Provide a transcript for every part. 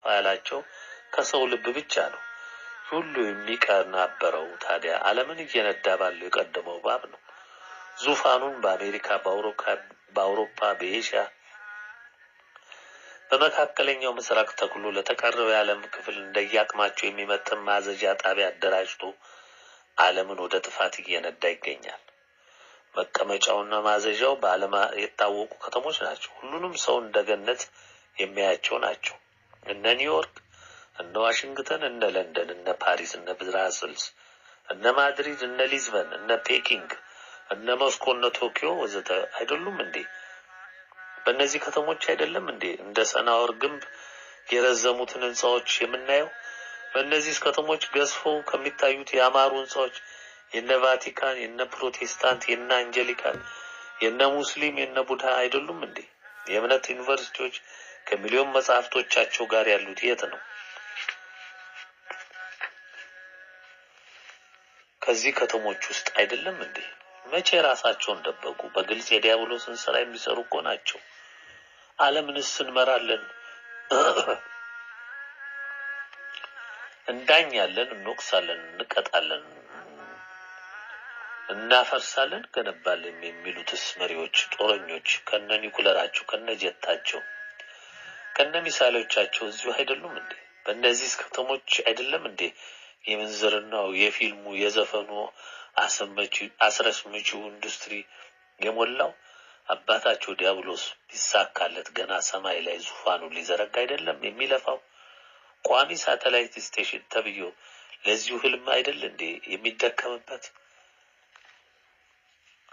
ያላቸው ከሰው ልብ ብቻ ነው። ሁሉ የሚቀናበረው ታዲያ ዓለምን እየነዳ ባለው የቀደመው እባብ ነው። ዙፋኑን በአሜሪካ፣ በአውሮፓ፣ በኤሽያ፣ በመካከለኛው ምስራቅ ተክሎ ለተቀረው የዓለም ክፍል እንደየአቅማቸው የሚመጥን ማዘዣ ጣቢያ አደራጅቶ ዓለምን ወደ ጥፋት እየነዳ ይገኛል። መቀመጫውና ማዘዣው በዓለም የታወቁ ከተሞች ናቸው። ሁሉንም ሰው እንደ ገነት የሚያያቸው ናቸው። እነ ኒውዮርክ፣ እነ ዋሽንግተን፣ እነ ለንደን፣ እነ ፓሪስ፣ እነ ብራስልስ፣ እነ ማድሪድ፣ እነ ሊዝበን፣ እነ ፔኪንግ፣ እነ ሞስኮ፣ እነ ቶኪዮ ወዘተ አይደሉም እንዴ? በእነዚህ ከተሞች አይደለም እንዴ እንደ ሰናወር ግንብ የረዘሙትን ህንጻዎች የምናየው? በእነዚህ ከተሞች ገዝፈው ከሚታዩት ያማሩ ህንጻዎች የነ ቫቲካን፣ የነ ፕሮቴስታንት፣ የነ አንጀሊካን፣ የነ ሙስሊም፣ የነ ቡድሃ አይደሉም እንዴ? የእምነት ዩኒቨርሲቲዎች ከሚሊዮን መጻሕፍቶቻቸው ጋር ያሉት የት ነው? ከዚህ ከተሞች ውስጥ አይደለም እንዴ? መቼ ራሳቸውን ደበቁ? በግልጽ የዲያብሎስን ስራ የሚሰሩ እኮ ናቸው። ዓለምንስ እንመራለን፣ እንዳኛለን፣ እንወቅሳለን፣ እንቀጣለን፣ እናፈርሳለን፣ ገነባለን የሚሉትስ መሪዎች፣ ጦረኞች ከነ ኒኩለራቸው፣ ከነ ጀታቸው፣ ከነ ሚሳይሎቻቸው እዚሁ አይደሉም እንዴ? በእነዚህ ከተሞች አይደለም እንዴ የምንዝርናው፣ የፊልሙ፣ የዘፈኑ አስረስምጪው ኢንዱስትሪ የሞላው? አባታቸው ዲያብሎስ ቢሳካለት ገና ሰማይ ላይ ዙፋኑን ሊዘረጋ አይደለም የሚለፋው? ቋሚ ሳተላይት ስቴሽን ተብዮ ለዚሁ ህልም አይደል እንዴ የሚደከምበት?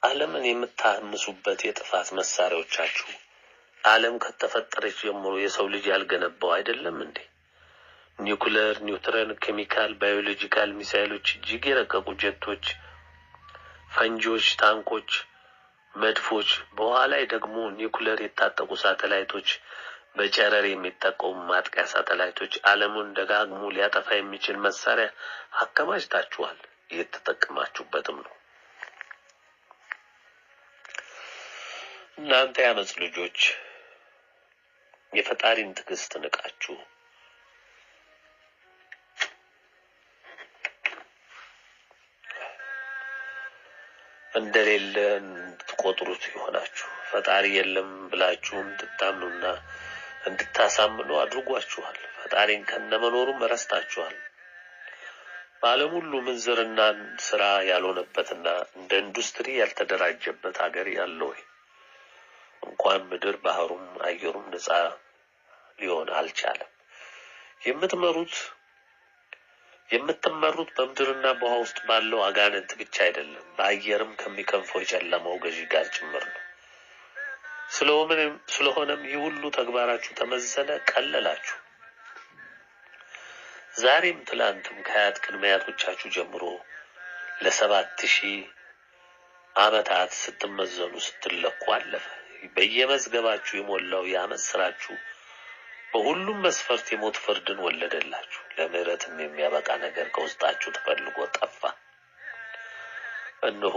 ዓለምን የምታምሱበት የጥፋት መሳሪያዎቻችሁ ዓለም ከተፈጠረች ጀምሮ የሰው ልጅ ያልገነባው አይደለም እንዴ? ኒውክሌር፣ ኒውትረን፣ ኬሚካል፣ ባዮሎጂካል ሚሳይሎች፣ እጅግ የረቀቁ ጀቶች፣ ፈንጂዎች፣ ታንኮች፣ መድፎች፣ በኋላ ላይ ደግሞ ኒውክሌር የታጠቁ ሳተላይቶች፣ በጨረር የሚጠቀሙ ማጥቂያ ሳተላይቶች፣ ዓለሙን ደጋግሞ ሊያጠፋ የሚችል መሳሪያ አከማችታችኋል። እየተጠቀማችሁበትም ነው። እናንተ ያመጽ ልጆች የፈጣሪን ትዕግስት ንቃችሁ እንደሌለ እንድትቆጥሩት ይሆናችሁ። ፈጣሪ የለም ብላችሁ እንድታምኑና እንድታሳምኑ አድርጓችኋል። ፈጣሪን ከነመኖሩም ረስታችኋል። በዓለም ሁሉ ምንዝርናን ስራ ያልሆነበትና እንደ ኢንዱስትሪ ያልተደራጀበት ሀገር ያለ ወይ? እንኳን ምድር ባህሩም አየሩም ነፃ ሊሆን አልቻለም። የምትመሩት በምድርና በውሃ ውስጥ ባለው አጋንንት ብቻ አይደለም፣ በአየርም ከሚከንፈው የጨለማው ገዢ ጋር ጭምር ነው። ስለሆነም ይህ ሁሉ ተግባራችሁ ተመዘነ፣ ቀለላችሁ። ዛሬም ትላንትም ከአያት ቅድመ አያቶቻችሁ ጀምሮ ለ7000 ዓመታት ስትመዘኑ ስትለኩ አለፈ። በየመዝገባችሁ የሞላው የዓመት ስራችሁ በሁሉም መስፈርት የሞት ፍርድን ወለደላችሁ። ለምህረትም የሚያበቃ ነገር ከውስጣችሁ ተፈልጎ ጠፋ። እነሆ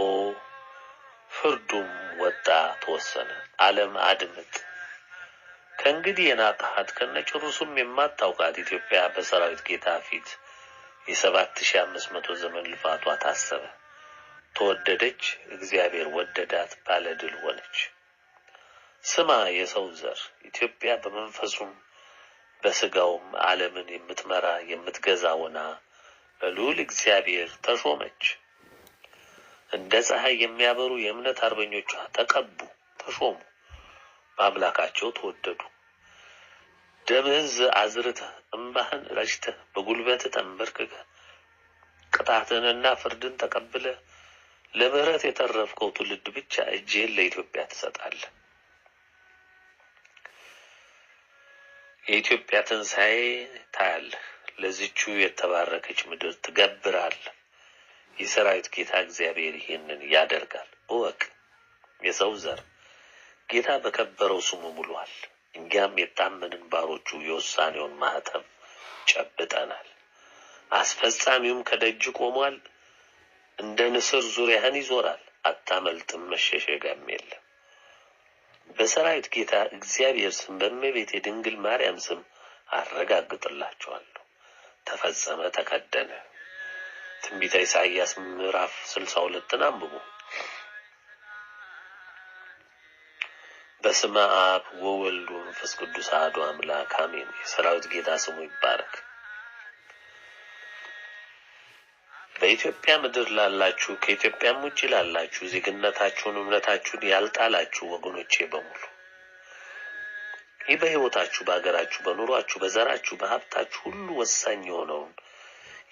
ፍርዱም ወጣ ተወሰነ። ዓለም አድምጥ። ከእንግዲህ የናቅሃት ከነጭሩሱም የማታውቃት ኢትዮጵያ በሰራዊት ጌታ ፊት የ7500 ዘመን ልፋቷ ታሰበ። ተወደደች፣ እግዚአብሔር ወደዳት፣ ባለድል ሆነች። ስማ የሰው ዘር፣ ኢትዮጵያ በመንፈሱም በስጋውም ዓለምን የምትመራ የምትገዛ ሆና በልዑል እግዚአብሔር ተሾመች። እንደ ፀሐይ የሚያበሩ የእምነት አርበኞቿ ተቀቡ፣ ተሾሙ፣ በአምላካቸው ተወደዱ። ደምህን አዝርተህ እንባህን ረጭተህ በጉልበትህ ተንበርክከህ ቅጣትንና ፍርድን ተቀብለህ ለምህረት የተረፍከው ትውልድ ብቻ እጅህን ለኢትዮጵያ ትሰጣለህ። የኢትዮጵያ ትንሣኤ ታያለህ። ለዚቹ የተባረከች ምድር ትገብራለህ። የሰራዊት ጌታ እግዚአብሔር ይህንን ያደርጋል። እወቅ የሰው ዘር፣ ጌታ በከበረው ስሙ ምሏል። እኛም የታመንን ባሮቹ የውሳኔውን ማህተም ጨብጠናል። አስፈጻሚውም ከደጅ ቆሟል። እንደ ንስር ዙሪያህን ይዞራል፣ አታመልጥም፣ መሸሸጊያም የለም። በሰራዊት ጌታ እግዚአብሔር ስም በእመቤቴ ድንግል ማርያም ስም አረጋግጥላችኋለሁ። ተፈጸመ፣ ተከደነ። ትንቢተ ኢሳይያስ ምዕራፍ 62 አንብቡ። በስመ አብ ወወልድ ወመንፈስ ቅዱስ አሐዱ አምላክ አሜን። የሰራዊት ጌታ ስሙ ይባረክ። በኢትዮጵያ ምድር ላላችሁ ከኢትዮጵያም ውጭ ላላችሁ ዜግነታችሁን እምነታችሁን ያልጣላችሁ ወገኖቼ በሙሉ ይህ በሕይወታችሁ በአገራችሁ በኑሯችሁ በዘራችሁ በሀብታችሁ ሁሉ ወሳኝ የሆነውን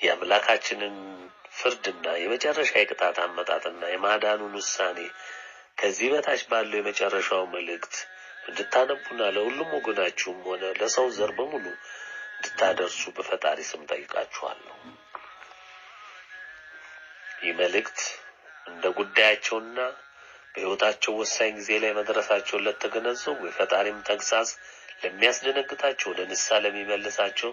የአምላካችንን ፍርድና የመጨረሻ የቅጣት አመጣጥና የማዳኑን ውሳኔ ከዚህ በታች ባለው የመጨረሻው መልእክት እንድታነቡና ለሁሉም ወገናችሁም ሆነ ለሰው ዘር በሙሉ እንድታደርሱ በፈጣሪ ስም ጠይቃችኋለሁ። ይህ መልእክት እንደ ጉዳያቸውና በሕይወታቸው ወሳኝ ጊዜ ላይ መድረሳቸውን ለተገነዘቡ የፈጣሪም ተግሳጽ ለሚያስደነግጣቸው ወደ ንስሐ ለሚመልሳቸው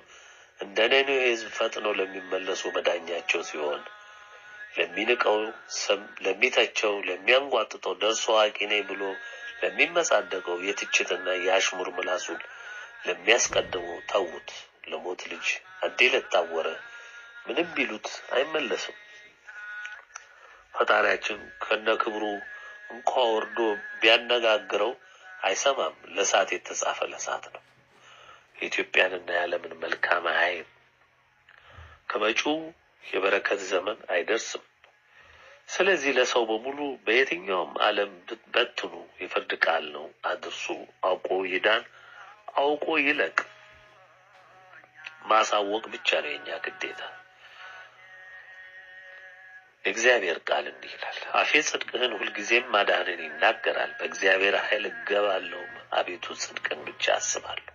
እንደ ነነዌ ሕዝብ ፈጥነው ለሚመለሱ መዳኛቸው ሲሆን ለሚንቀው ለሚተቸው ለሚያንጓጥጠው ደርሶ አዋቂ ነኝ ብሎ ለሚመጻደቀው የትችትና የአሽሙር ምላሱን ለሚያስቀድመው ተዉት። ለሞት ልጅ አዴ ለታወረ ምንም ቢሉት አይመለስም። ፈጣሪያችን ከነክብሩ እንኳ ወርዶ ቢያነጋግረው አይሰማም። ለሳት የተጻፈ ለሳት ነው። የኢትዮጵያንና የዓለምን መልካም አይም ከመጪው የበረከት ዘመን አይደርስም። ስለዚህ ለሰው በሙሉ በየትኛውም ዓለም በትኑ የፍርድ ቃል ነው አድርሱ። አውቆ ይዳን፣ አውቆ ይለቅ። ማሳወቅ ብቻ ነው የኛ ግዴታ። እግዚአብሔር ቃል እንዲህ ይላል፣ አፌ ጽድቅህን ሁልጊዜም ማዳንን ይናገራል። በእግዚአብሔር ኃይል እገባለሁ፣ አቤቱ ጽድቅን ብቻ አስባለሁ።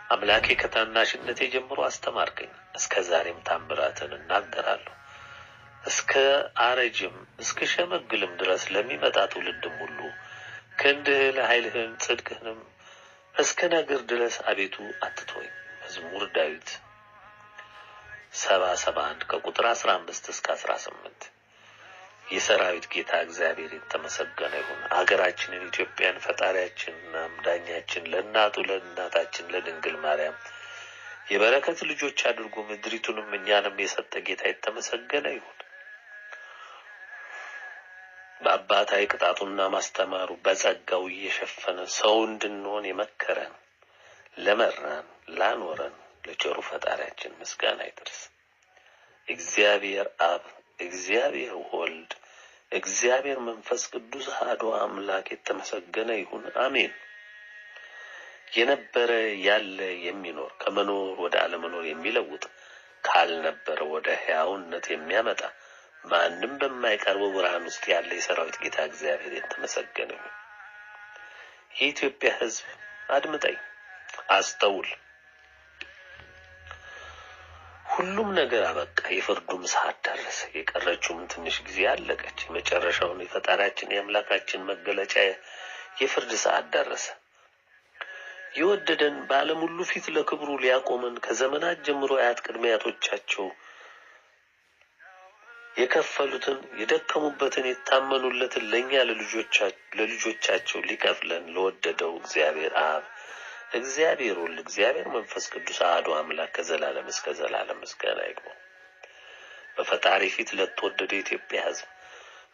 አምላኬ ከታናሽነቴ ጀምሮ አስተማርከኝ፣ እስከ ዛሬም ታምራትን እናገራለሁ። እስከ አረጅም እስከ ሸመግልም ድረስ ለሚመጣ ትውልድም ሁሉ ክንድህን ኃይልህን ጽድቅህንም እስከ ነገር ድረስ አቤቱ አትተወኝ። መዝሙር ዳዊት 71 ከቁጥር 15 እስከ 18። የሰራዊት ጌታ እግዚአብሔር የተመሰገነ ይሁን። አገራችንን ኢትዮጵያን ፈጣሪያችንና አምዳኛችን ለእናቱ ለእናታችን ለድንግል ማርያም የበረከት ልጆች አድርጎ ምድሪቱንም እኛንም የሰጠ ጌታ የተመሰገነ ይሁን። በአባታዊ ቅጣቱና ማስተማሩ በጸጋው እየሸፈነ ሰው እንድንሆን የመከረን ለመራን ላኖረን ለቸሩ ፈጣሪያችን ምስጋና ይድረስ። እግዚአብሔር አብ፣ እግዚአብሔር ወልድ፣ እግዚአብሔር መንፈስ ቅዱስ አሐዱ አምላክ የተመሰገነ ይሁን። አሜን። የነበረ ያለ የሚኖር ከመኖር ወደ አለመኖር የሚለውጥ ካልነበረ ወደ ሕያውነት የሚያመጣ ማንም በማይቀርበው ብርሃን ውስጥ ያለ የሰራዊት ጌታ እግዚአብሔር የተመሰገነ ይሁን። የኢትዮጵያ ሕዝብ አድምጠኝ፣ አስተውል። ሁሉም ነገር አበቃ። የፍርዱም ሰዓት ደረሰ። የቀረችውም ትንሽ ጊዜ አለቀች። የመጨረሻውን የፈጣሪያችን የአምላካችን መገለጫ የፍርድ ሰዓት ደረሰ። የወደደን በዓለም ሁሉ ፊት ለክብሩ ሊያቆመን ከዘመናት ጀምሮ አያት ቅድመ አያቶቻቸው የከፈሉትን የደከሙበትን የታመኑለትን ለኛ ለልጆቻቸው ሊከፍለን ለወደደው እግዚአብሔር አብ፣ እግዚአብሔር ወልድ፣ እግዚአብሔር መንፈስ ቅዱስ አሐዱ አምላክ ከዘላለም እስከ ዘላለም ምስጋና ይግባው። በፈጣሪ ፊት ለተወደደ የኢትዮጵያ ሕዝብ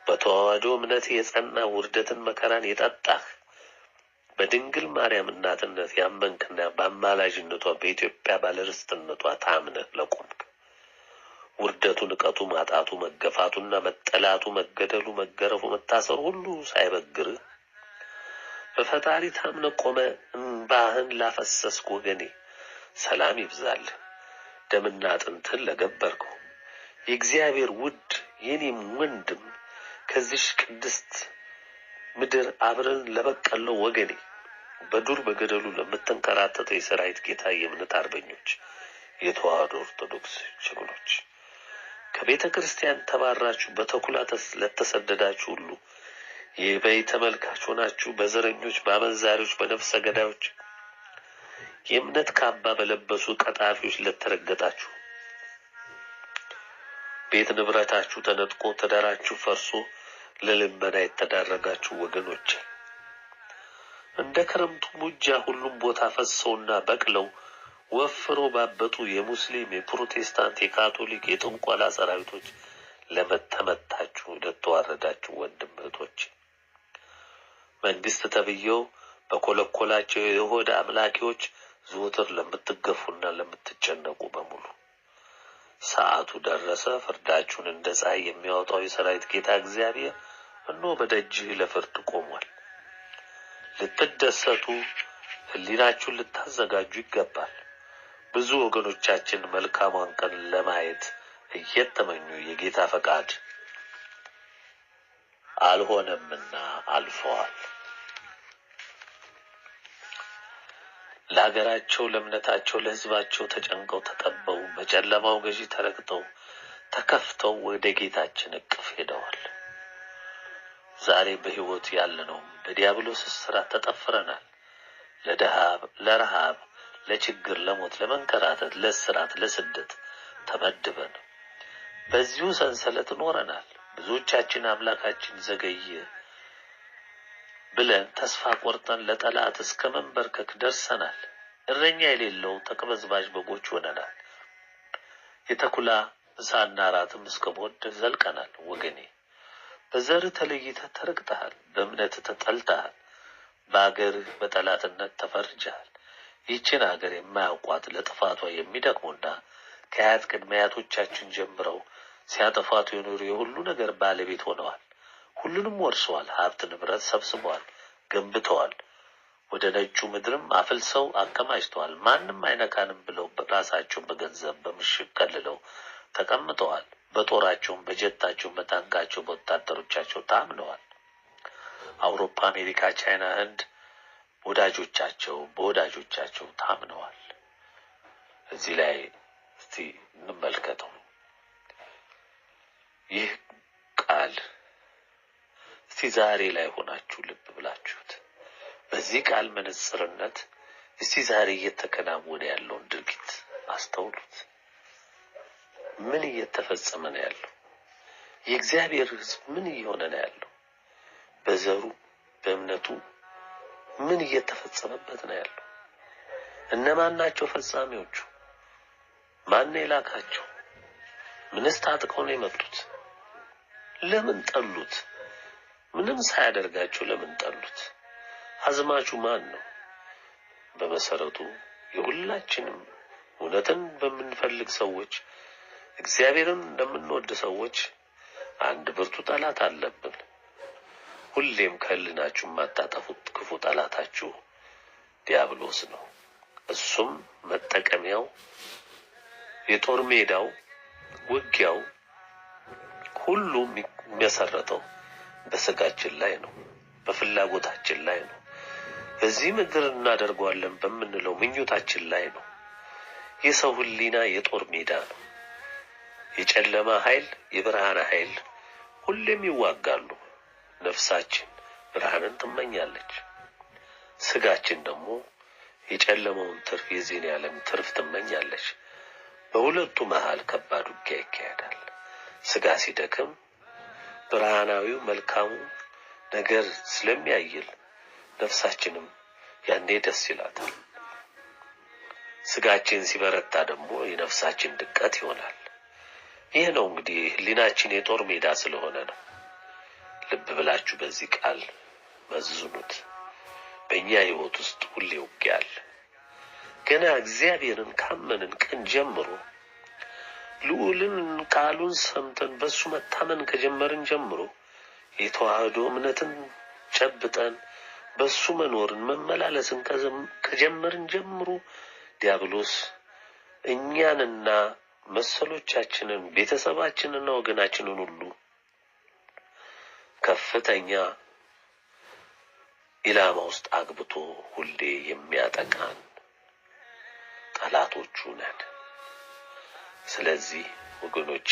በተዋህዶ እምነት የጸና ውርደትን መከራን የጠጣህ በድንግል ማርያም እናትነት ያመንክና በአማላጅነቷ በኢትዮጵያ ባለርስትነቷ ታምነህ ለቆምክ ውርደቱ፣ ንቀቱ፣ ማጣቱ፣ መገፋቱና መጠላቱ፣ መገደሉ፣ መገረፉ፣ መታሰሩ ሁሉ ሳይበግርህ በፈጣሪ ታምነህ ቆመ እንባህን ላፈሰስክ ወገኔ ሰላም ይብዛልህ። ደምና አጥንትን ለገበርከው የእግዚአብሔር ውድ የኔም ወንድም ከዚህ ቅድስት ምድር አብረን ለበቀለው ወገኔ በዱር በገደሉ ለምትንከራተተው የሰራዊት ጌታ የእምነት አርበኞች የተዋህዶ ኦርቶዶክስ ጀግኖች ከቤተ ክርስቲያን ተባራችሁ በተኩላ ለተሰደዳችሁ ሁሉ የበይ ተመልካች ሆናችሁ በዘረኞች በአመንዛሪዎች በነፍሰ ገዳዮች የእምነት ካባ በለበሱ ቀጣፊዎች ለተረገጣችሁ ቤት ንብረታችሁ ተነጥቆ ትዳራችሁ ፈርሶ ለልመና የተዳረጋችሁ ወገኖች እንደ ክረምቱ ሙጃ ሁሉም ቦታ ፈሰውና በቅለው ወፍረው ባበጡ የሙስሊም፣ የፕሮቴስታንት፣ የካቶሊክ፣ የጥንቆላ ሰራዊቶች ለተመታችሁ ለተዋረዳችሁ ወንድም እህቶች፣ መንግስት ተብዬው በኮለኮላቸው የሆድ አምላኪዎች ዘወትር ለምትገፉና ለምትጨነቁ በሙሉ ሰዓቱ ደረሰ። ፍርዳችሁን እንደ ፀሐይ የሚያወጣው የሰራዊት ጌታ እግዚአብሔር እነሆ በደጅህ ለፍርድ ቆሟል። ልትደሰቱ ሕሊናችሁን ልታዘጋጁ ይገባል። ብዙ ወገኖቻችን መልካሟን ቀን ለማየት እየተመኙ የጌታ ፈቃድ አልሆነምና አልፈዋል። ለሀገራቸው፣ ለእምነታቸው፣ ለሕዝባቸው ተጨንቀው ተጠበው በጨለማው ገዢ ተረግጠው ተከፍተው ወደ ጌታችን እቅፍ ሄደዋል። ዛሬ በሕይወት ያለነውም በዲያብሎስ እስራት ተጠፍረናል። ለረሃብ፣ ለችግር፣ ለሞት፣ ለመንከራተት፣ ለእስራት፣ ለስደት ተመድበን በዚሁ ሰንሰለት ኖረናል። ብዙዎቻችን አምላካችን ዘገየ ብለን ተስፋ ቆርጠን ለጠላት እስከ መንበርከክ ደርሰናል። እረኛ የሌለው ተቅበዝባዥ በጎች ሆነናል። የተኩላ እሳና ራትም እስከ ሞት ዘልቀናል። ወገኔ በዘርህ ተለይተህ ተረግጠሃል። በእምነትህ ተጠልተሃል። በአገርህ በጠላትነት ተፈርጀሃል። ይህችን ሀገር የማያውቋት ለጥፋቷ የሚደክሙና ከአያት ቅድመ አያቶቻችን ጀምረው ሲያጠፋቱ የኖሩ የሁሉ ነገር ባለቤት ሆነዋል። ሁሉንም ወርሰዋል። ሀብት ንብረት ሰብስበዋል፣ ገንብተዋል። ወደ ነጩ ምድርም አፍልሰው አከማችተዋል። ማንም አይነካንም ብለው ራሳቸውን በገንዘብ በምሽግ ከልለው ተቀምጠዋል። በጦራቸውም፣ በጀታቸውም፣ በታንካቸው፣ በወታደሮቻቸው ታምነዋል። አውሮፓ፣ አሜሪካ፣ ቻይና፣ ህንድ በወዳጆቻቸው ታምነዋል። እዚህ ላይ እስቲ እንመልከተው። ይህ ቃል እስቲ ዛሬ ላይ ሆናችሁ ልብ ብላችሁት በዚህ ቃል መነጽርነት እስቲ ዛሬ እየተከናወነ ያለውን ድርጊት አስተውሉት። ምን እየተፈጸመ ነው ያለው? የእግዚአብሔር ሕዝብ ምን እየሆነ ነው ያለው? በዘሩ በእምነቱ ምን እየተፈጸመበት ነው ያለው? እነማን ናቸው ፈጻሚዎቹ? ማን የላካቸው? ምንስ ታጥቀው ነው የመጡት? ለምን ጠሉት? ምንም ሳያደርጋቸው ለምን ጠሉት? አዝማቹ ማን ነው? በመሰረቱ የሁላችንም እውነትን በምንፈልግ ሰዎች፣ እግዚአብሔርን እንደምንወድ ሰዎች አንድ ብርቱ ጠላት አለብን። ሁሌም ከህሊናችሁ የማታጠፉት ክፉ ጠላታችሁ ዲያብሎስ ነው። እሱም መጠቀሚያው፣ የጦር ሜዳው፣ ውጊያው ሁሉ የሚመሰረተው በስጋችን ላይ ነው፣ በፍላጎታችን ላይ ነው። በዚህ ምድር እናደርገዋለን በምንለው ምኞታችን ላይ ነው። የሰው ህሊና የጦር ሜዳ ነው። የጨለማ ኃይል፣ የብርሃን ኃይል ሁሌም ይዋጋሉ። ነፍሳችን ብርሃንን ትመኛለች። ስጋችን ደግሞ የጨለማውን ትርፍ፣ የዚህን ዓለም ትርፍ ትመኛለች። በሁለቱ መሃል ከባድ ውጊያ ይካሄዳል። ስጋ ሲደክም ብርሃናዊው መልካሙ ነገር ስለሚያይል ነፍሳችንም ያኔ ደስ ይላታል። ስጋችን ሲበረታ ደግሞ የነፍሳችን ድቀት ይሆናል። ይህ ነው እንግዲህ ህሊናችን የጦር ሜዳ ስለሆነ ነው። ልብ ብላችሁ በዚህ ቃል መዝኑት። በእኛ ህይወት ውስጥ ሁሌ ውጊያ አለ። ገና እግዚአብሔርን ካመንን ቀን ጀምሮ ልዑልን ቃሉን ሰምተን በሱ መታመን ከጀመርን ጀምሮ የተዋህዶ እምነትን ጨብጠን በሱ መኖርን መመላለስን ከጀመርን ጀምሮ ዲያብሎስ እኛንና መሰሎቻችንን ቤተሰባችንና ወገናችንን ሁሉ ከፍተኛ ኢላማ ውስጥ አግብቶ ሁሌ የሚያጠቃን ጠላቶቹ ነን። ስለዚህ ወገኖቼ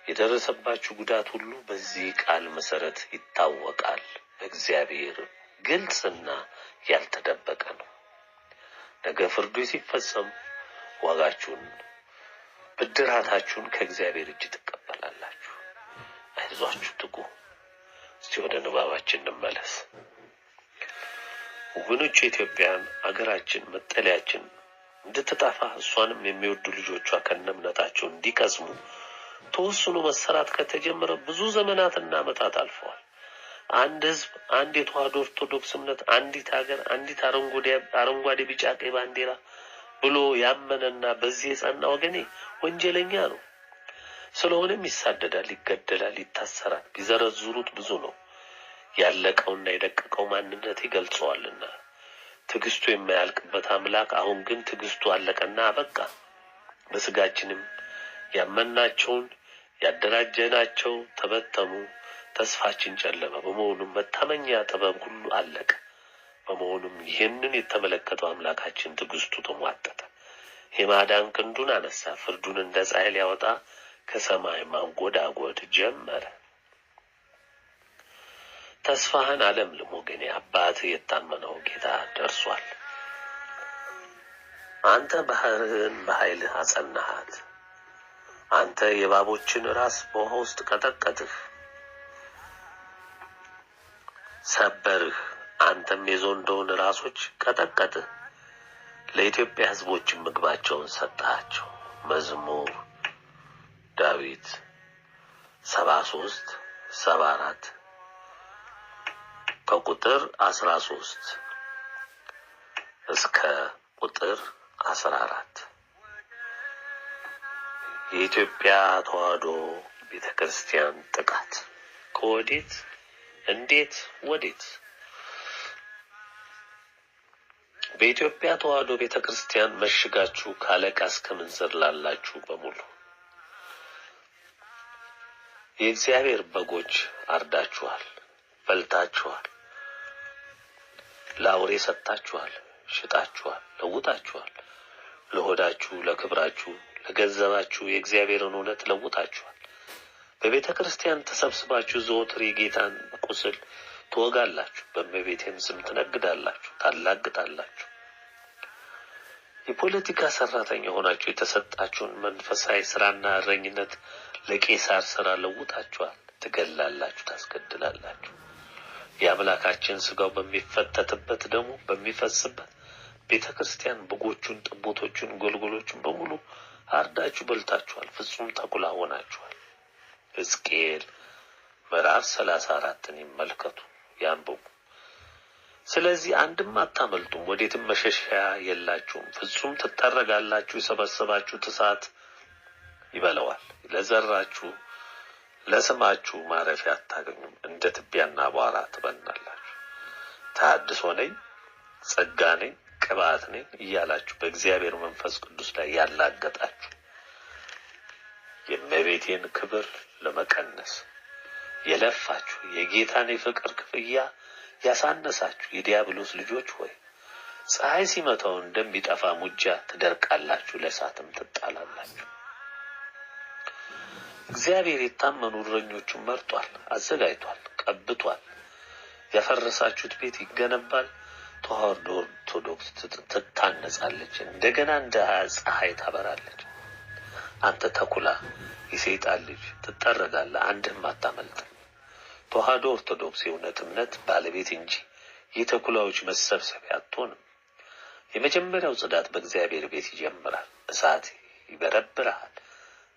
የደረሰባችሁ ጉዳት ሁሉ በዚህ ቃል መሰረት ይታወቃል። እግዚአብሔር ግልጽና ያልተደበቀ ነው። ነገ ፍርዱ ሲፈጸም ዋጋችሁን፣ ብድራታችሁን ከእግዚአብሔር እጅ ትቀበላላችሁ። አይዟችሁ፣ ትጉ። እስቲ ወደ ንባባችን እንመለስ። ወገኖች ኢትዮጵያን አገራችን መጠለያችን እንድትጠፋ እሷንም የሚወዱ ልጆቿ ከነምነታቸው እንዲቀስሙ ተወስኖ መሰራት ከተጀመረ ብዙ ዘመናትና ዓመታት አልፈዋል። አንድ ህዝብ፣ አንድ የተዋህዶ ኦርቶዶክስ እምነት፣ አንዲት ሀገር፣ አንዲት አረንጓዴ ቢጫ ቀይ ባንዲራ ብሎ ያመነና በዚህ የጸና ወገኔ ወንጀለኛ ነው። ስለሆነም ይሳደዳል፣ ይገደላል፣ ይታሰራል። ቢዘረዝሩት ብዙ ነው። ያለቀውና የደቀቀው ማንነት ይገልጸዋልና ትዕግስቱ የማያልቅበት አምላክ አሁን ግን ትዕግስቱ አለቀና አበቃ። በስጋችንም ያመናቸውን ያደራጀናቸው ተበተኑ፣ ተስፋችን ጨለመ። በመሆኑም መታመኛ ጥበብ ሁሉ አለቀ። በመሆኑም ይህንን የተመለከተው አምላካችን ትዕግስቱ ተሟጠጠ። የማዳን ክንዱን አነሳ። ፍርዱን እንደ ፀሐይ ሊያወጣ ከሰማይ ማንጎዳጎድ ጀመረ። ተስፋህን አለምልም ወገኔ፣ አባትህ የታመነው ጌታ ደርሷል። አንተ ባህርህን በኃይልህ አጸናሃት። አንተ የእባቦችን ራስ በውሃ ውስጥ ቀጠቀጥህ፣ ሰበርህ። አንተም የዘንዶውን ራሶች ቀጠቀጥህ። ለኢትዮጵያ ሕዝቦችን ምግባቸውን ሰጣቸው። መዝሙር ዳዊት 73-74 ከቁጥር 13 እስከ ቁጥር 14። የኢትዮጵያ ተዋህዶ ቤተክርስቲያን ጥቃት ከወዴት እንዴት ወዴት? በኢትዮጵያ ተዋህዶ ቤተክርስቲያን መሽጋችሁ ካለቃ እስከ ምንዝር ላላችሁ በሙሉ የእግዚአብሔር በጎች አርዳችኋል፣ በልታችኋል፣ ለአውሬ ሰጥታችኋል፣ ሽጣችኋል፣ ለውጣችኋል። ለሆዳችሁ፣ ለክብራችሁ፣ ለገንዘባችሁ የእግዚአብሔርን እውነት ለውጣችኋል። በቤተ ክርስቲያን ተሰብስባችሁ ዘወትር የጌታን ቁስል ትወጋላችሁ፣ በእመቤቴም ስም ትነግዳላችሁ፣ ታላግጣላችሁ። የፖለቲካ ሰራተኛ ሆናችሁ የተሰጣችሁን መንፈሳዊ ስራና እረኝነት ለቄሳር ስራ ለውጣችኋል። ትገላላችሁ፣ ታስገድላላችሁ። የአምላካችን ስጋው በሚፈተትበት ደሙ በሚፈስበት ቤተ ክርስቲያን በጎቹን፣ ጥቦቶቹን፣ ጎልጎሎቹን በሙሉ አርዳችሁ በልታችኋል። ፍጹም ተኩላ ሆናችኋል። ሕዝቅኤል ምዕራፍ 34ን ይመልከቱ፣ ያንብቡ። ስለዚህ አንድም አታመልጡም፣ ወዴትም መሸሻያ የላችሁም። ፍጹም ትጠረጋላችሁ። የሰበሰባችሁት እሳት ይበለዋል። ለዘራችሁ ለስማችሁ ማረፊያ አታገኙም። እንደ ትቢያና አቧራ ትበናላችሁ። ተሐድሶ ነኝ፣ ጸጋ ነኝ፣ ቅባት ነኝ እያላችሁ በእግዚአብሔር መንፈስ ቅዱስ ላይ ያላገጣችሁ የእመቤቴን ክብር ለመቀነስ የለፋችሁ የጌታን የፍቅር ክፍያ ያሳነሳችሁ የዲያብሎስ ልጆች ሆይ ፀሐይ ሲመታው እንደሚጠፋ ሙጃ ትደርቃላችሁ፣ ለእሳትም ትጣላላችሁ። እግዚአብሔር የታመኑ እረኞቹን መርጧል፣ አዘጋጅቷል፣ ቀብቷል። ያፈረሳችሁት ቤት ይገነባል። ተዋህዶ ኦርቶዶክስ ትታነጻለች፣ እንደገና እንደ ፀሐይ ታበራለች። አንተ ተኩላ የሰይጣን ልጅ ትጠረጋለህ፣ አንድም አታመልጥም። ተዋህዶ ኦርቶዶክስ የእውነት እምነት ባለቤት እንጂ የተኩላዎች መሰብሰቢያ አትሆንም። የመጀመሪያው ጽዳት በእግዚአብሔር ቤት ይጀምራል። እሳት ይበረብርሃል፣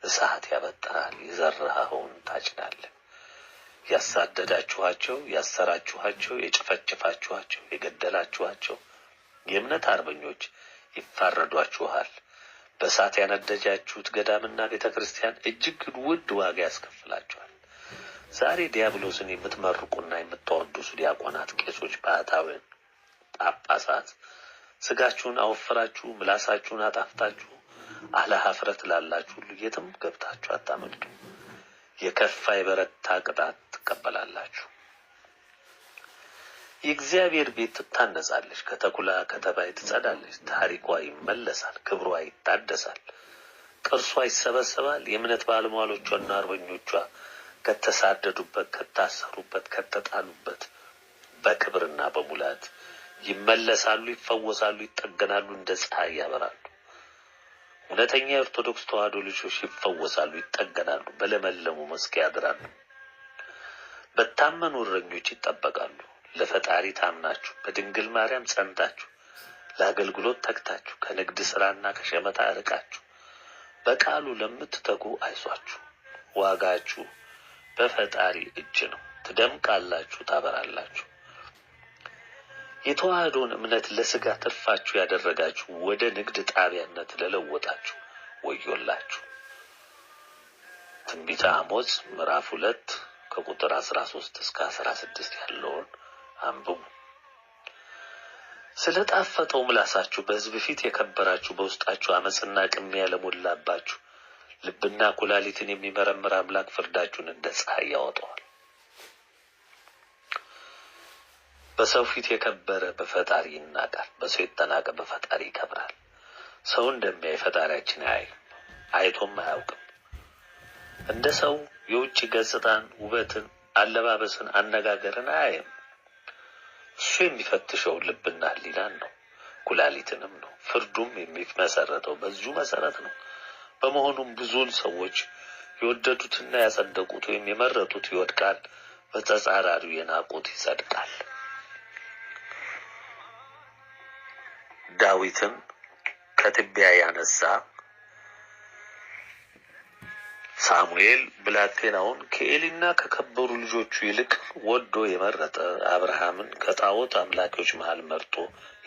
እሳት ያበጥራል። የዘራኸውን ታጭዳለህ። ያሳደዳችኋቸው፣ ያሰራችኋቸው፣ የጨፈጨፋችኋቸው፣ የገደላችኋቸው የእምነት አርበኞች ይፋረዷችኋል። በእሳት ያነደጃችሁት ገዳምና ቤተ ክርስቲያን እጅግ ውድ ዋጋ ያስከፍላችኋል። ዛሬ ዲያብሎስን የምትመርቁና የምታወድሱ ዲያቆናት፣ ቄሶች፣ ባህታውያን፣ ጳጳሳት ስጋችሁን አወፍራችሁ ምላሳችሁን አጣፍታችሁ አለ ኀፍረት ላላችሁ ሁሉ የትም ገብታችሁ አታመልጡ። የከፋ የበረታ ቅጣት ትቀበላላችሁ። የእግዚአብሔር ቤት ትታነጻለች፣ ከተኩላ ከተባይ ትጸዳለች። ታሪኳ ይመለሳል፣ ክብሯ ይታደሳል፣ ቅርሷ ይሰበሰባል። የእምነት ባለሟሎቿና አርበኞቿ ከተሳደዱበት፣ ከታሰሩበት፣ ከተጣሉበት በክብርና በሙላት ይመለሳሉ፣ ይፈወሳሉ፣ ይጠገናሉ፣ እንደ ፀሐይ ያበራሉ። እውነተኛ የኦርቶዶክስ ተዋህዶ ልጆች ይፈወሳሉ፣ ይጠገናሉ፣ በለመለሙ መስክ ያድራሉ፣ በታመኑ እረኞች ይጠበቃሉ። ለፈጣሪ ታምናችሁ በድንግል ማርያም ጸንታችሁ ለአገልግሎት ተግታችሁ ከንግድ ስራና ከሸመታ ርቃችሁ በቃሉ ለምትተጉ አይዟችሁ፣ ዋጋችሁ በፈጣሪ እጅ ነው። ትደምቃላችሁ፣ ታበራላችሁ። የተዋህዶን እምነት ለስጋ ትርፋችሁ ያደረጋችሁ ወደ ንግድ ጣቢያነት ለለወጣችሁ ወዮላችሁ። ትንቢተ አሞጽ ምዕራፍ 2 ከቁጥር 13 እስከ 16 ያለውን አንብቡ። ስለ ጣፈጠው ምላሳችሁ በሕዝብ ፊት የከበራችሁ በውስጣችሁ አመጽና ቅሚያ ለሞላባችሁ ልብና ኩላሊትን የሚመረምር አምላክ ፍርዳችሁን እንደ ፀሐይ ያወጣዋል። በሰው ፊት የከበረ በፈጣሪ ይናቃል፣ በሰው የተናቀ በፈጣሪ ይከብራል። ሰው እንደሚያይ ፈጣሪያችን አይቶም አያውቅም። እንደ ሰው የውጭ ገጽታን፣ ውበትን፣ አለባበስን፣ አነጋገርን አያይም። እሱ የሚፈትሸው ልብና ሕሊናን ነው፣ ኩላሊትንም ነው። ፍርዱም የሚመሰረተው በዚሁ መሰረት ነው። በመሆኑም ብዙውን ሰዎች የወደዱትና ያጸደቁት ወይም የመረጡት ይወድቃል፣ በተጻራሪው የናቁት ይጸድቃል። ዳዊትን ከትቢያ ያነሳ ሳሙኤል ብላቴናውን ከኤሊና ከከበሩ ልጆቹ ይልቅ ወዶ የመረጠ አብርሃምን ከጣዖት አምላኪዎች መሃል መርጦ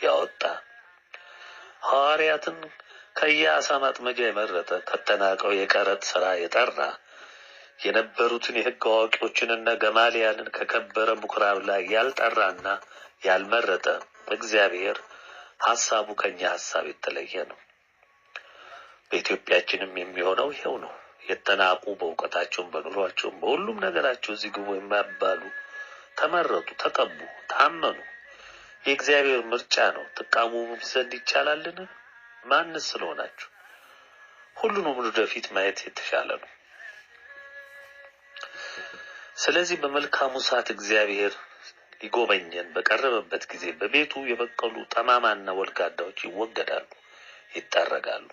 ያወጣ ሐዋርያትን ከየአሳ ማጥመጃ የመረጠ ከተናቀው የቀረጥ ሥራ የጠራ የነበሩትን የሕግ አዋቂዎችንና ገማልያልን ከከበረ ምኵራብ ላይ ያልጠራና ያልመረጠ እግዚአብሔር ሐሳቡ ከኛ ሐሳብ የተለየ ነው። በኢትዮጵያችንም የሚሆነው ይሄው ነው። የተናቁ በእውቀታቸውም በኑሯቸውም በሁሉም ነገራቸው እዚህ ግቡ የማያባሉ ተመረጡ፣ ተቀቡ፣ ታመኑ። የእግዚአብሔር ምርጫ ነው። ትቃወሙ ዘንድ ይቻላልን? ማንስ ስለሆናችሁ? ሁሉንም ወደፊት ማየት የተሻለ ነው። ስለዚህ በመልካሙ ሰዓት እግዚአብሔር ሊጎበኘን በቀረበበት ጊዜ በቤቱ የበቀሉ ጠማማና ወልጋዳዎች ይወገዳሉ፣ ይጠረጋሉ።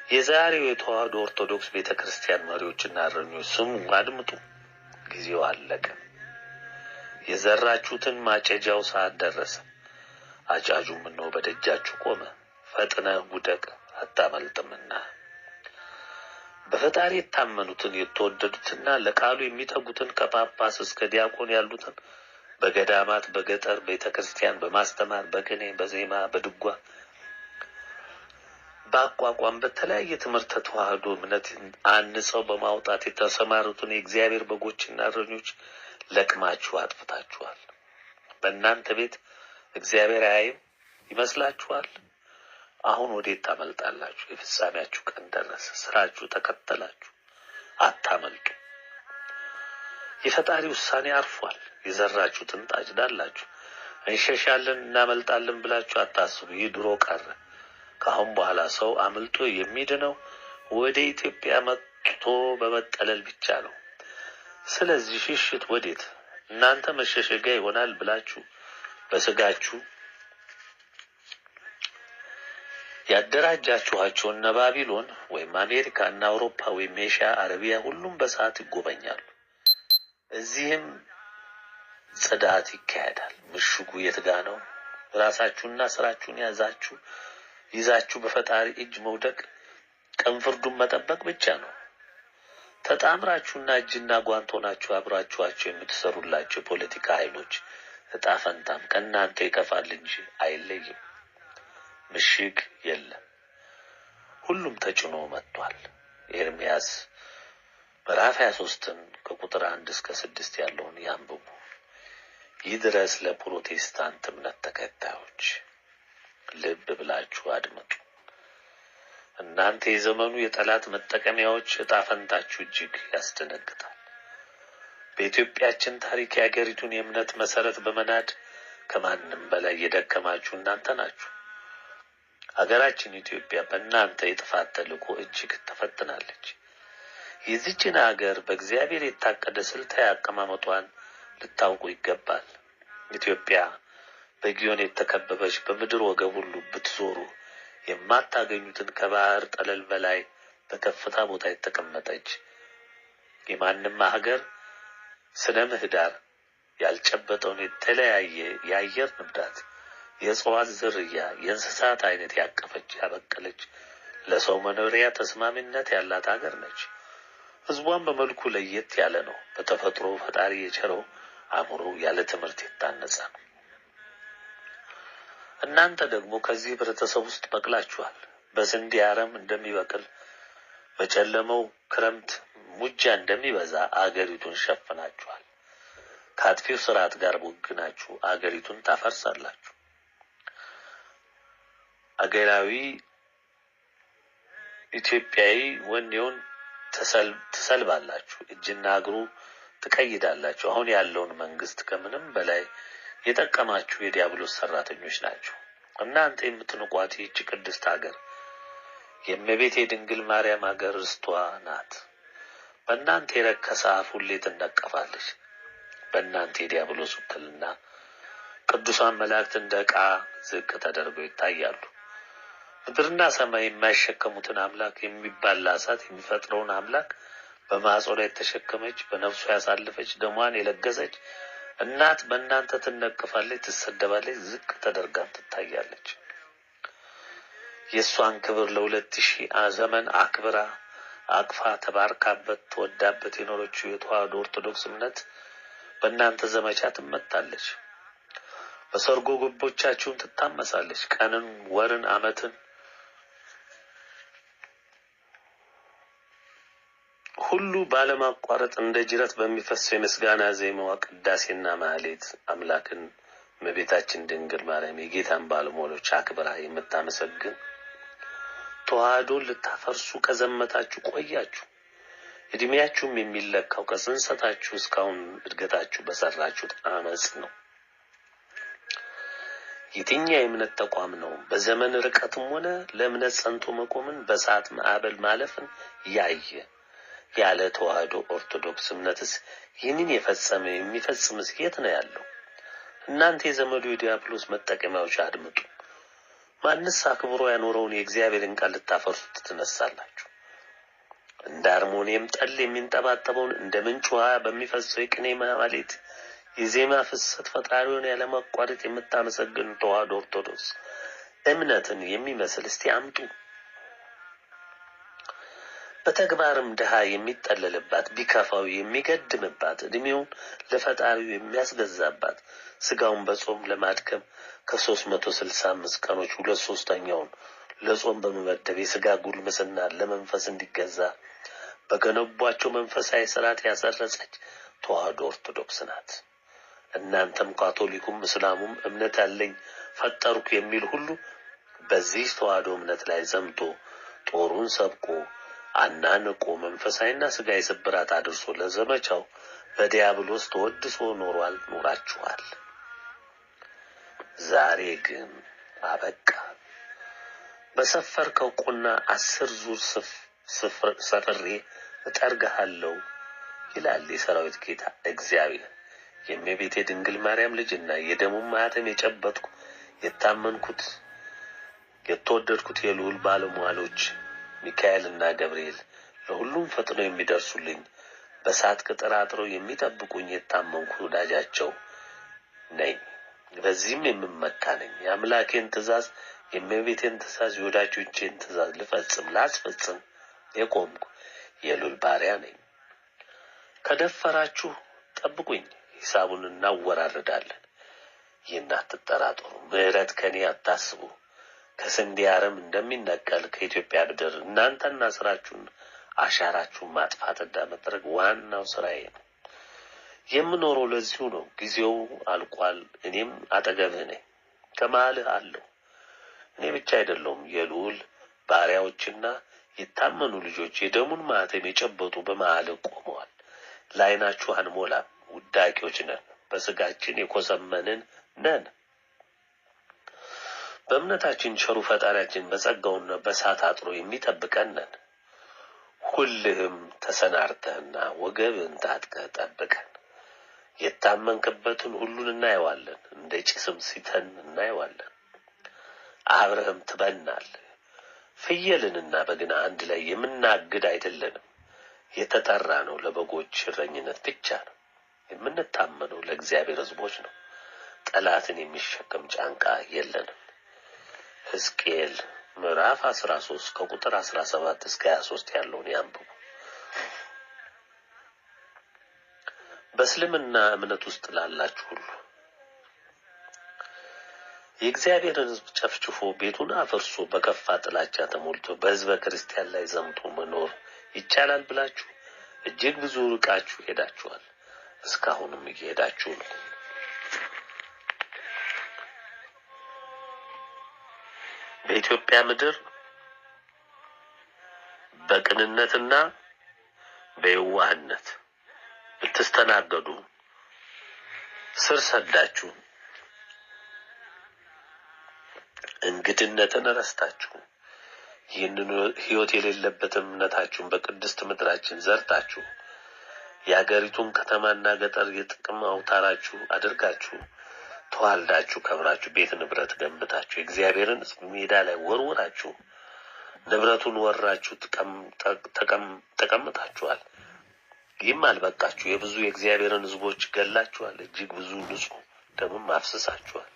የዛሬው የተዋህዶ ኦርቶዶክስ ቤተክርስቲያን መሪዎችና እረኞች ስሙ፣ አድምጡ። ጊዜው አለቀ። የዘራችሁትን ማጨጃው ሰዓት ደረሰ። አጫጁም እነሆ በደጃችሁ ቆመ። ፈጥነህ ውደቅ አታመልጥምና። በፈጣሪ የታመኑትን የተወደዱትና ለቃሉ የሚተጉትን ከጳጳስ እስከ ዲያቆን ያሉትን በገዳማት በገጠር ቤተክርስቲያን በማስተማር በቅኔ በዜማ በድጓ በአቋቋም በተለያየ ትምህርት ተዋህዶ እምነት አንጸው በማውጣት የተሰማሩትን የእግዚአብሔር በጎችና እረኞች ለቅማችሁ አጥፍታችኋል። በእናንተ ቤት እግዚአብሔር አያይም ይመስላችኋል? አሁን ወዴት ታመልጣላችሁ? የፍጻሜያችሁ ቀን ደረሰ። ስራችሁ ተከተላችሁ፣ አታመልጡ። የፈጣሪ ውሳኔ አርፏል። የዘራችሁትን ታጭዳላችሁ። እንሸሻለን እናመልጣለን ብላችሁ አታስቡ። ይህ ድሮ ቀረ። ከአሁን በኋላ ሰው አምልጦ የሚድነው ወደ ኢትዮጵያ መጥቶ በመጠለል ብቻ ነው። ስለዚህ ሽሽት ወዴት? እናንተ መሸሸጊያ ይሆናል ብላችሁ በስጋችሁ ያደራጃችኋቸው እነ ባቢሎን ወይም አሜሪካ እና አውሮፓ ወይም ኤሽያ፣ አረቢያ ሁሉም በሰዓት ይጎበኛሉ። እዚህም ጽዳት ይካሄዳል። ምሽጉ የት ጋ ነው? ራሳችሁና ስራችሁን ይዛችሁ በፈጣሪ እጅ መውደቅ፣ ቀን ፍርዱን መጠበቅ ብቻ ነው። ተጣምራችሁና እጅና ጓንት ሆናችሁ አብራችኋቸው የምትሰሩላቸው ፖለቲካ ኃይሎች እጣ ፈንታም ከእናንተ ይከፋል እንጂ አይለይም። ምሽግ የለም። ሁሉም ተጭኖ መጥቷል። ኤርምያስ ምዕራፍ 23 ከቁጥር 1 እስከ 6 ያለውን ያንብቡ። ይድረስ ለፕሮቴስታንት እምነት ተከታዮች። ልብ ብላችሁ አድምጡ። እናንተ የዘመኑ የጠላት መጠቀሚያዎች እጣ ፈንታችሁ እጅግ ያስደነግጣል። በኢትዮጵያችን ታሪክ የአገሪቱን የእምነት መሰረት በመናድ ከማንም በላይ የደከማችሁ እናንተ ናችሁ። አገራችን ኢትዮጵያ በእናንተ የጥፋት ተልዕኮ እጅግ ተፈትናለች። የዚችን ሀገር በእግዚአብሔር የታቀደ ስልታዊ አቀማመጧን ልታውቁ ይገባል። ኢትዮጵያ በጊዮን የተከበበች በምድር ወገብ ሁሉ ብትዞሩ የማታገኙትን ከባህር ጠለል በላይ በከፍታ ቦታ የተቀመጠች የማንም ሀገር ስነ ምህዳር ያልጨበጠውን የተለያየ የአየር ንብረት፣ የእጽዋት ዝርያ፣ የእንስሳት አይነት ያቀፈች ያበቀለች ለሰው መኖሪያ ተስማሚነት ያላት ሀገር ነች። ህዝቧን በመልኩ ለየት ያለ ነው። በተፈጥሮ ፈጣሪ የቸረው አእምሮ ያለ ትምህርት የታነጸ ነው። እናንተ ደግሞ ከዚህ ህብረተሰብ ውስጥ በቅላችኋል። በስንዴ አረም እንደሚበቅል በጨለመው ክረምት ሙጃ እንደሚበዛ አገሪቱን ሸፍናችኋል። ከአጥፊው ስርዓት ጋር ወግናችሁ አገሪቱን ታፈርሳላችሁ። አገራዊ ኢትዮጵያዊ ወኔውን ትሰልባላችሁ፣ እጅና እግሩ ትቀይዳላችሁ። አሁን ያለውን መንግስት ከምንም በላይ የጠቀማችሁ የዲያብሎስ ሰራተኞች ናችሁ። እናንተ የምትንቋት ይህች ቅድስት ሀገር የእመቤቴ ድንግል ማርያም ሀገር ርስቷ ናት። በእናንተ የረከሰ አፍ ሁሌ ትነቀፋለች። በእናንተ የዲያብሎስ ውክልና ቅዱሳን መላእክት እንደ ዕቃ ዝቅ ተደርገው ይታያሉ። ምድርና ሰማይ የማይሸከሙትን አምላክ የሚባላ እሳት የሚፈጥረውን አምላክ በማኅፀኗ የተሸከመች በነፍሷ ያሳለፈች ደሟን የለገሰች እናት በእናንተ ትነቅፋለች፣ ትሰደባለች፣ ዝቅ ተደርጋም ትታያለች። የእሷን ክብር ለ2000 ዘመን አክብራ አቅፋ ተባርካበት ተወዳበት የኖረችው የተዋህዶ ኦርቶዶክስ እምነት በእናንተ ዘመቻ ትመታለች። በሰርጎ ገቦቻችሁን ትታመሳለች። ቀንን፣ ወርን፣ ዓመትን ሁሉ ባለማቋረጥ እንደ ጅረት በሚፈሰው የምስጋና ዜማዋ ቅዳሴና ማህሌት አምላክን እመቤታችን ድንግል ማርያም የጌታን ባለሟሎች አክብራ የምታመሰግን ተዋህዶን ልታፈርሱ ከዘመታችሁ ቆያችሁ። እድሜያችሁም የሚለካው ከጽንሰታችሁ እስካሁን እድገታችሁ በሰራችሁት አመጽ ነው። የትኛው የእምነት ተቋም ነው በዘመን ርቀትም ሆነ ለእምነት ጸንቶ መቆምን በሰዓት ማዕበል ማለፍን ያለ ተዋህዶ ኦርቶዶክስ እምነትስ ይህንን የሚፈጽምስ የት ነው ያለው? እናንተ የዘመዱ የዲያብሎስ መጠቀሚያዎች አድምጡ። ማንስ አክብሮ ያኖረውን የእግዚአብሔርን ቃል ልታፈርሱት ትነሳላችሁ? እንደ አርሞኒየም ጠል የሚንጠባጠበውን እንደ ምንጭ ውሃ በሚፈሰው የቅኔ ማህሌት የዜማ ፍሰት ፈጣሪውን ያለማቋረጥ የምታመሰግን ተዋህዶ ኦርቶዶክስ እምነትን የሚመስል እስቲ አምጡ። በተግባርም ድሃ የሚጠለልባት ቢከፋው የሚገድምባት እድሜውን ለፈጣሪው የሚያስገዛባት ስጋውን በጾም ለማድከም ከ365 ቀኖች 2/3 ለጾም በመመደብ የስጋ ጉልምስና ለመንፈስ እንዲገዛ በገነቧቸው መንፈሳዊ ስርዓት ያሰረጸች ተዋህዶ ኦርቶዶክስ ናት። እናንተም ካቶሊኩም እስላሙም እምነት ያለኝ ፈጠርኩ የሚል ሁሉ በዚህ ተዋህዶ እምነት ላይ ዘምቶ ጦሩን ሰብቆ አናንቆ መንፈሳዊና ስጋዊ ስብራት አድርሶ ለዘመቻው በዲያብሎስ ተወድሶ ኖራችኋል። ዛሬ ግን አበቃ። በሰፈርከው ቁና 10 ዙር ሰፍሬ እጠርግሃለሁ ይላል የሰራዊት ጌታ እግዚአብሔር። የእመቤቴ ድንግል ማርያም ልጅና የደሙን ማኅተም የጨበጥኩ የታመንኩት የተወደድኩት የልዑል ባለሟሎች ሚካኤልና ገብርኤል ለሁሉም ፈጥነው የሚደርሱልኝ በእሳት ቅጥር አጥረው የሚጠብቁኝ የታመንኩ ወዳጃቸው ነኝ። በዚህም የምመካ ነኝ። የአምላኬን ትእዛዝ የእመቤቴን ትእዛዝ የወዳጆቼን ትእዛዝ ላስፈጽም የቆምኩ የልዑል ባሪያ ነኝ። ከደፈራችሁ ጠብቁኝ፣ ሂሳቡን እናወራርዳለን። ይህን አትጠራጠሩ። ምሕረት ከኔ አታስቡ። ከስንዴ አረም እንደሚነቀል ከኢትዮጵያ ምድር እናንተና ስራችሁን አሻራችሁን ማጥፋት እንዳመጥረግ ዋናው ስራዬ ነው። የምኖረው ለዚሁ ነው። ጊዜው አልቋል። እኔም አጠገብህ ነኝ፣ ከመሃልህ አለሁ። እኔ ብቻ አይደለሁም፣ የልዑል ባሪያዎችና የታመኑ ልጆች የደሙን ማኅተም የጨበጡ በመሃልህ ቆመዋል። ለዓይናችሁ አንሞላም፣ ውዳቂዎች ነን፣ በስጋችን የኮሰመንን ነን። በእምነታችን ቸሩ ፈጣሪያችን በጸጋውና በእሳት አጥሮ የሚጠብቀን ነን። ሁልህም ተሰናርተህና ወገብን ታጥቀህ ጠብቀን። የታመንክበትን ሁሉን እናየዋለን፣ እንደ ጭስም ሲተን እናየዋለን። አብረህም ትበናለህ። ፍየልንና በግን አንድ ላይ የምናግድ አይደለንም። የተጠራ ነው ለበጎች እረኝነት ብቻ ነው። የምንታመነው ለእግዚአብሔር ሕዝቦች ነው። ጠላትን የሚሸከም ጫንቃ የለንም። ሕዝቅኤል ምዕራፍ 13 ከቁጥር 17 እስከ 23 ያለውን ያንብቡ። በእስልምና እምነት ውስጥ ላላችሁ ሁሉ የእግዚአብሔርን ሕዝብ ጨፍጭፎ ቤቱን አፍርሶ በከፋ ጥላቻ ተሞልቶ በሕዝበ ክርስቲያን ላይ ዘምቶ መኖር ይቻላል ብላችሁ እጅግ ብዙ ርቃችሁ ሄዳችኋል። እስካሁንም እየሄዳችሁ ነው። በኢትዮጵያ ምድር በቅንነትና በየዋህነት ብትስተናገዱ ስር ሰዳችሁ እንግድነትን ረስታችሁ ይህንን ሕይወት የሌለበት እምነታችሁን በቅድስት ምድራችን ዘርታችሁ የአገሪቱን ከተማና ገጠር የጥቅም አውታራችሁ አድርጋችሁ ተዋልዳችሁ ከብራችሁ ቤት ንብረት ገንብታችሁ የእግዚአብሔርን ሕዝብ ሜዳ ላይ ወርውራችሁ ንብረቱን ወራችሁ ተቀምጣችኋል። ይህም አልበቃችሁ፣ የብዙ የእግዚአብሔርን ሕዝቦች ገላችኋል። እጅግ ብዙ ንጹሕ ደምም አፍስሳችኋል።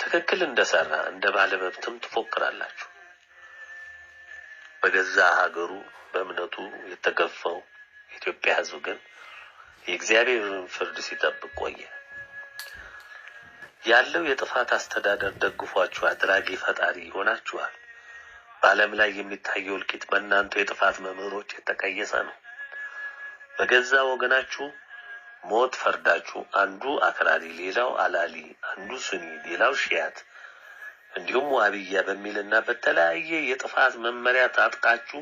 ትክክል እንደሰራ እንደ ባለመብትም ትፎክራላችሁ። በገዛ ሀገሩ በእምነቱ የተገፋው የኢትዮጵያ ሕዝብ ግን የእግዚአብሔርን ፍርድ ሲጠብቅ ቆየ። ያለው የጥፋት አስተዳደር ደግፏችሁ አድራጊ ፈጣሪ ሆናችኋል። በዓለም ላይ የሚታየው እልቂት በእናንተ የጥፋት መምህሮች የተቀየሰ ነው። በገዛ ወገናችሁ ሞት ፈርዳችሁ አንዱ አክራሪ ሌላው አላሊ፣ አንዱ ሱኒ ሌላው ሺያት እንዲሁም ዋብያ በሚልና በተለያየ የጥፋት መመሪያ ታጥቃችሁ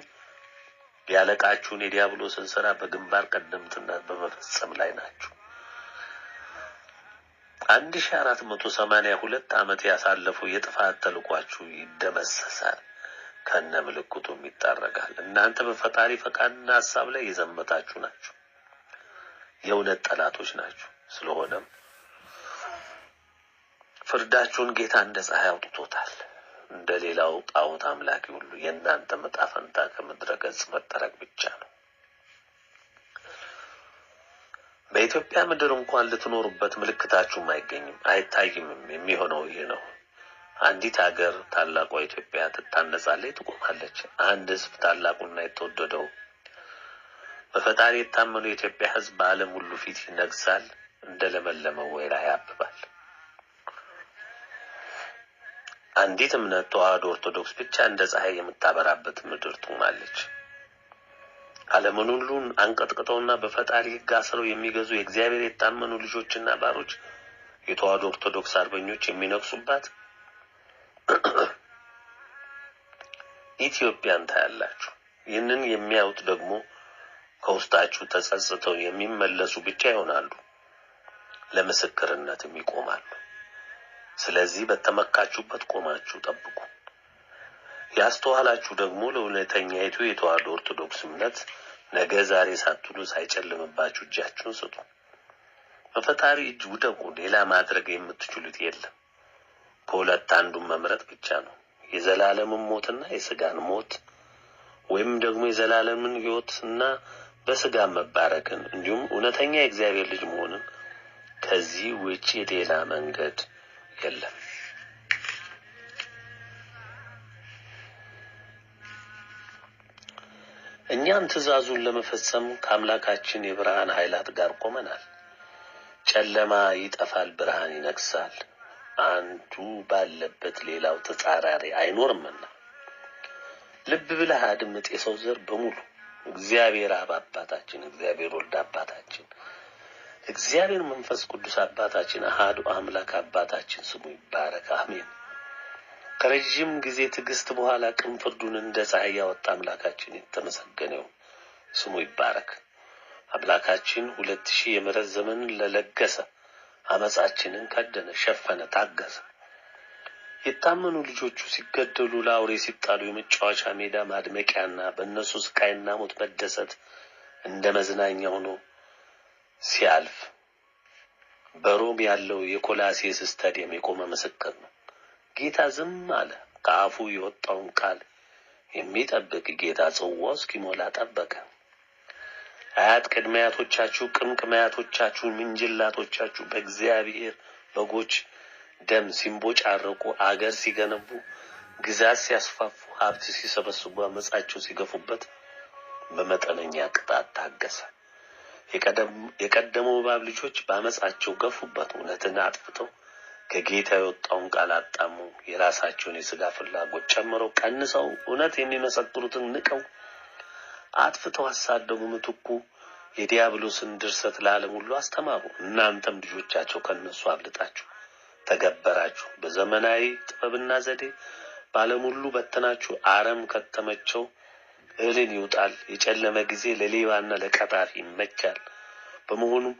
ያለቃችሁን የዲያብሎስን ሥራ በግንባር ቀደምትነት በመፈጸም ላይ ናችሁ። 1482 ዓመት ያሳለፈው የጥፋት ተልኳችሁ ይደመሰሳል፣ ከነ ምልክቱም ይጣረጋል። እናንተ በፈጣሪ ፈቃድና ሐሳብ ላይ የዘመታችሁ ናችሁ፣ የእውነት ጠላቶች ናችሁ። ስለሆነም ፍርዳችሁን ጌታ እንደ ፀሐይ አውጥቶታል። እንደ ሌላው ጣዖት አምላኪ ሁሉ የእናንተ ዕጣ ፈንታ ከምድረ ገጽ መጠረግ ብቻ ነው። በኢትዮጵያ ምድር እንኳን ልትኖሩበት ምልክታችሁም አይገኝም አይታይምም። የሚሆነው ይህ ነው። አንዲት ሀገር ታላቋ ኢትዮጵያ ትታነጻለች፣ ትቆማለች። አንድ ሕዝብ ታላቁና የተወደደው በፈጣሪ የታመኑ የኢትዮጵያ ሕዝብ በዓለም ሁሉ ፊት ይነግሳል፣ እንደ ለመለመ ወይራ ያብባል። አንዲት እምነት ተዋህዶ ኦርቶዶክስ ብቻ እንደ ፀሐይ የምታበራበት ምድር ትሆናለች። ዓለምን ሁሉ አንቀጥቅጠውና በፈጣሪ ሕግ አስረው የሚገዙ የእግዚአብሔር የታመኑ ልጆችና ባሮች የተዋህዶ ኦርቶዶክስ አርበኞች የሚነግሱባት ኢትዮጵያን ታያላችሁ። ይህንን የሚያዩት ደግሞ ከውስጣችሁ ተጸጽተው የሚመለሱ ብቻ ይሆናሉ፣ ለምስክርነትም ይቆማሉ። ስለዚህ በተመካችሁበት ቆማችሁ ጠብቁ። ያስተዋላችሁ ደግሞ ለእውነተኛይቱ የተዋህዶ ኦርቶዶክስ እምነት ነገ ዛሬ ሳትሉ ሳይጨልምባችሁ እጃችሁን ስጡ። በፈጣሪ እጅ ውደቁ። ሌላ ማድረግ የምትችሉት የለም። ከሁለት አንዱን መምረጥ ብቻ ነው። የዘላለምን ሞትና የሥጋን ሞት ወይም ደግሞ የዘላለምን ሕይወትና በሥጋ መባረክን እንዲሁም እውነተኛ የእግዚአብሔር ልጅ መሆንን። ከዚህ ውጪ ሌላ መንገድ የለም። እኛም ትእዛዙን ለመፈጸም ከአምላካችን የብርሃን ኃይላት ጋር ቆመናል። ጨለማ ይጠፋል፣ ብርሃን ይነግሳል። አንዱ ባለበት ሌላው ተጻራሪ አይኖርምና ልብ ብለህ አድምጥ። የሰው ዘር በሙሉ እግዚአብሔር አብ አባታችን፣ እግዚአብሔር ወልድ አባታችን፣ እግዚአብሔር መንፈስ ቅዱስ አባታችን፣ አሐዱ አምላክ አባታችን ስሙ ይባረክ፣ አሜን። ከረጅም ጊዜ ትዕግስት በኋላ ቅን ፍርዱን እንደ ፀሐይ ያወጣ አምላካችን የተመሰገነው ስሙ ይባረክ። አምላካችን 2000 የምሕረት ዘመንን ለለገሰ አመጻችንን ከደነ፣ ሸፈነ፣ ታገሰ። የታመኑ ልጆቹ ሲገደሉ ለአውሬ ሲጣሉ የመጫወቻ ሜዳ ማድመቂያና በእነሱ ስቃይና ሞት መደሰት እንደ መዝናኛ ሆኖ ሲያልፍ በሮም ያለው የኮላሴስ ስታዲየም የቆመ ምስክር ነው። ጌታ ዝም አለ። ከአፉ የወጣውን ቃል የሚጠብቅ ጌታ ጽዋው እስኪሞላ ጠበቀ። አያት ቅድመ አያቶቻችሁ ቅምቅም አያቶቻችሁ ምንጅላቶቻችሁ በእግዚአብሔር በጎች ደም ሲንቦጫረቁ አገር ሲገነቡ ግዛት ሲያስፋፉ ሀብት ሲሰበስቡ አመጻቸው ሲገፉበት በመጠነኛ ቅጣት ታገሰ። የቀደሙ እባብ ልጆች በአመጻቸው ገፉበት። እውነትን አጥፍተው ከጌታ የወጣውን ቃል አጣሙ። የራሳቸውን የሥጋ ፍላጎት ጨምረው ቀንሰው እውነት የሚመሰክሩትን ንቀው አጥፍተው አሳደሙ። ምትኩ የዲያብሎስን ድርሰት ለዓለም ሁሉ አስተማሩ። እናንተም ልጆቻቸው ከነሱ አብልጣችሁ ተገበራችሁ። በዘመናዊ ጥበብና ዘዴ በዓለም ሁሉ በተናችሁ። አረም ከተመቸው እህልን ይውጣል። የጨለመ ጊዜ ለሌባና ለቀጣፊ ይመቻል። በመሆኑም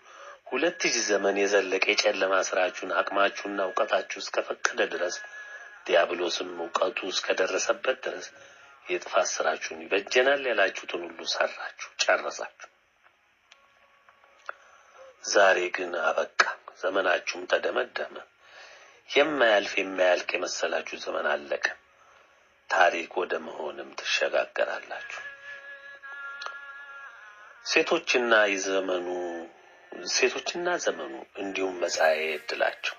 2000 ዘመን የዘለቀ የጨለማ ስራችሁን አቅማችሁና እውቀታችሁ እስከፈቀደ ድረስ ዲያብሎስም እውቀቱ እስከደረሰበት ድረስ የጥፋት ስራችሁን ይበጀናል ያላችሁትን ሁሉ ሰራችሁ ጨረሳችሁ። ዛሬ ግን አበቃ፣ ዘመናችሁም ተደመደመ። የማያልቅ የመሰላችሁ ዘመን አለቀ። ታሪክ ወደ መሆንም ትሸጋገራላችሁ። ሴቶችና ዘመኑ እንዲሁም መጻኤ ዕድላቸው